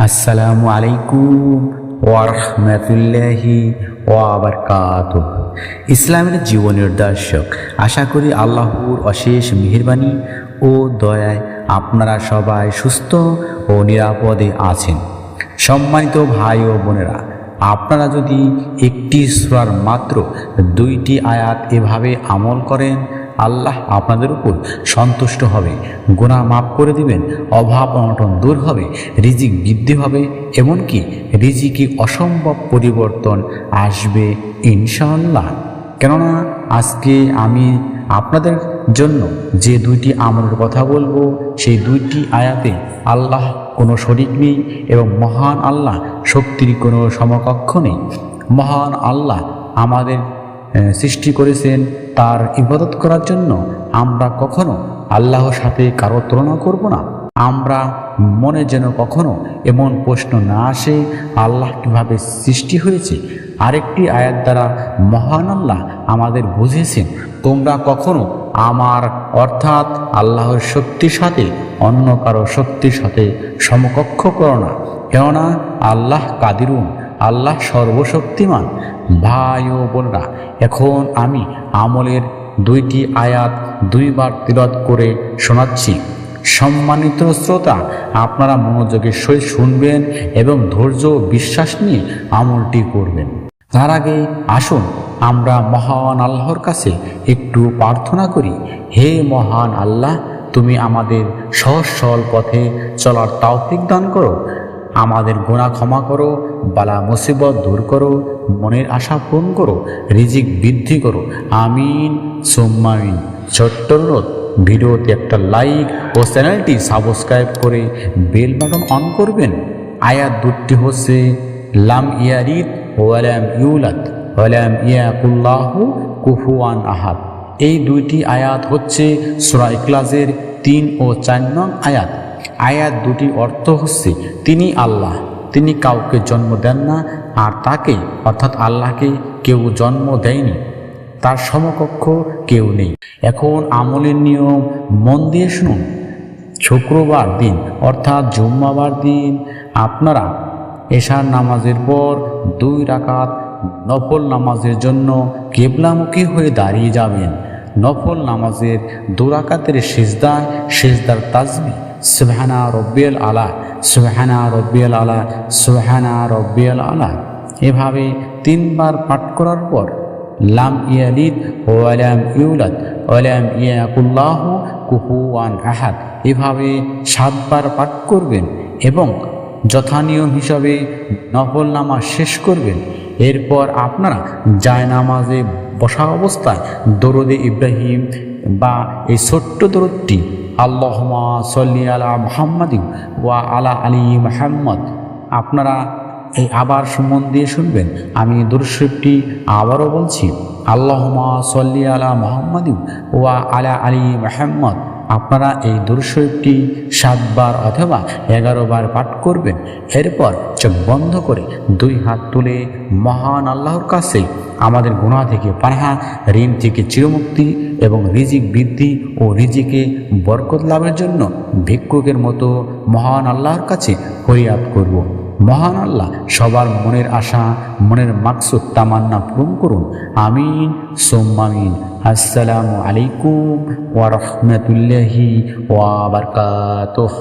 আসসালামু আলাইকুম ওয়া রাহমাতুল্লাহি ওয়া বারাকাতুহু। ইসলামের জীবনের দর্শক, আশা করি আল্লাহর অশেষ মেহেরবানি ও দয়ায় আপনারা সবাই সুস্থ ও নিরাপদে আছেন। সম্মানিত ভাই ও বোনেরা, আপনারা যদি একটি সূরার মাত্র 2টি আয়াত এভাবে আমল করেন, আল্লাহ আপনাদের উপর সন্তুষ্ট হবে, গুনাহ মাফ করে দিবেন, অভাব অনটন দূর হবে, রিজিক বৃদ্ধি হবে, এমনকি রিজিকে অসম্ভব পরিবর্তন আসবে ইনশাআল্লাহ। কেননা আজকে আমি আপনাদের জন্য যে 2টি আমলের কথা বলবো, সেই 2টি আয়াতে আল্লাহ কোনো শরীক নেই এবং মহান আল্লাহ শক্তির কোনো সমকক্ষ নেই। মহান আল্লাহ আমাদের সৃষ্টি করেছেন তার ইবাদত করার জন্য। আমরা কখনো আল্লাহর সাথে কারো তুলনা করব না। আমরা মনে যেন কখনো এমন প্রশ্ন না আসে, আল্লাহ কিভাবে সৃষ্টি হয়েছে। আরেকটি আয়াত দ্বারা মহান আল্লাহ আমাদের বুঝিয়েছেন, তোমরা কখনো আমার অর্থাৎ আল্লাহর শক্তির সাথে অন্য কারো শক্তির সাথে সমকক্ষ করো না, কেননা আল্লাহ কাদিরুন, আল্লাহ সর্বশক্তিমান। ভাই ও বোনরা, এখন আমি আমলের 2টি আয়াত 2বার তিলাওয়াত করে শোনাচ্ছি। সম্মানিত শ্রোতা, আপনারা মনোযোগের সহিত শুনবেন এবং ধৈর্য ও বিশ্বাস নিয়ে আমলটি করবেন। তার আগে আসুন আমরা মহান আল্লাহর কাছে একটু প্রার্থনা করি। হে মহান আল্লাহ, তুমি আমাদের সহজ সরল পথে চলার তৌফিক দান করো, আমাদের গুনাহ ক্ষমা করো, বালা মুসিবত দূর করো, মনের আশা পূরণ করো, রিজিক বৃদ্ধি করো, আমিন সুম্মা আমিন। ছোট্ট অনুরোধ, ভিডিওতে একটা লাইক ও চ্যানেলটি সাবস্ক্রাইব করে বেল বাটন অন করবেন। আয়াত 2টি হচ্ছে লাম ইয়ালিদ ওয়া লাম ইউলাদ ওয়া লাম ইয়াকুল্লাহু কুফুয়ান আহাদ। এই 2টি আয়াত হচ্ছে সূরা ইখলাসের 3 ও 4 নং আয়াত। আয়াত 2টির অর্থ হচ্ছে, তিনি আল্লাহ, তিনি কাউকে জন্ম দেন না, আর তাকে অর্থাৎ আল্লাহকে কেউ জন্ম দেয়নি, তার সমকক্ষ কেউ নেই। এখন আমলের নিয়ম মন দিয়ে শুনুন। শুক্রবার দিন অর্থাৎ জুম্মাবার দিন আপনারা এশার নামাজের পর 2 রাকাত নফল নামাজের জন্য কিবলামুখী হয়ে দাঁড়িয়ে যাবেন। নফল নামাজের 2 রাকাতের সিজদার তাসবিহ সুবহানা রব্বিয়াল আলা, সুবহানা রব্বিয়াল আলা, সুবহানা রব্বিয়াল আলা এভাবে 3বার পাঠ করার পর লাম ইয়ালিদ ওয়া লাম ইউলাদ ওয়া লাম ইয়াকুল্লাহু কুফুয়ান আহাদ এভাবে 7বার পাঠ করবেন এবং যথানিয়ম হিসাবে নফল নামাজ শেষ করবেন। এরপর আপনারা জায়নামাজে বসা অবস্থায় দরুদে ইব্রাহিম বা এই ছোট্ট দরুদটি আল্লাহুম্মা সাল্লি আলা মুহাম্মাদিন ওয়া আলা আলি মুহাম্মদ, আপনারা এই আবার মন দিয়ে শুনবেন। আমি দুরূদ শরীফটি আবারও বলছি, আল্লাহুম্মা সাল্লি আলা মুহাম্মাদিন ওয়া আলা আলি মুহাম্মদ। আপনারা এই দুরূদ শরীফটি 7বার অথবা 11বার পাঠ করবেন। এরপর চোখ বন্ধ করে 2 হাত তুলে মহান আল্লাহর কাছে আমাদের গুনাহ থেকে পানাহা, ঋণ থেকে চিরমুক্তি এবং রিজিক বৃদ্ধি ও রিজিকে বরকত লাভের জন্য ভিক্ষুকের মতো মহান আল্লাহর কাছে ফরিয়াদ করব। মহান আল্লাহ সবার মনের আশা, মনের মাকসুদ তামান্না পূরণ করুন, আমিন সুম্মা আমিন। আসসালামু আলাইকুম ওয়া রাহমাতুল্লাহি ওয়া বারাকাতুহু।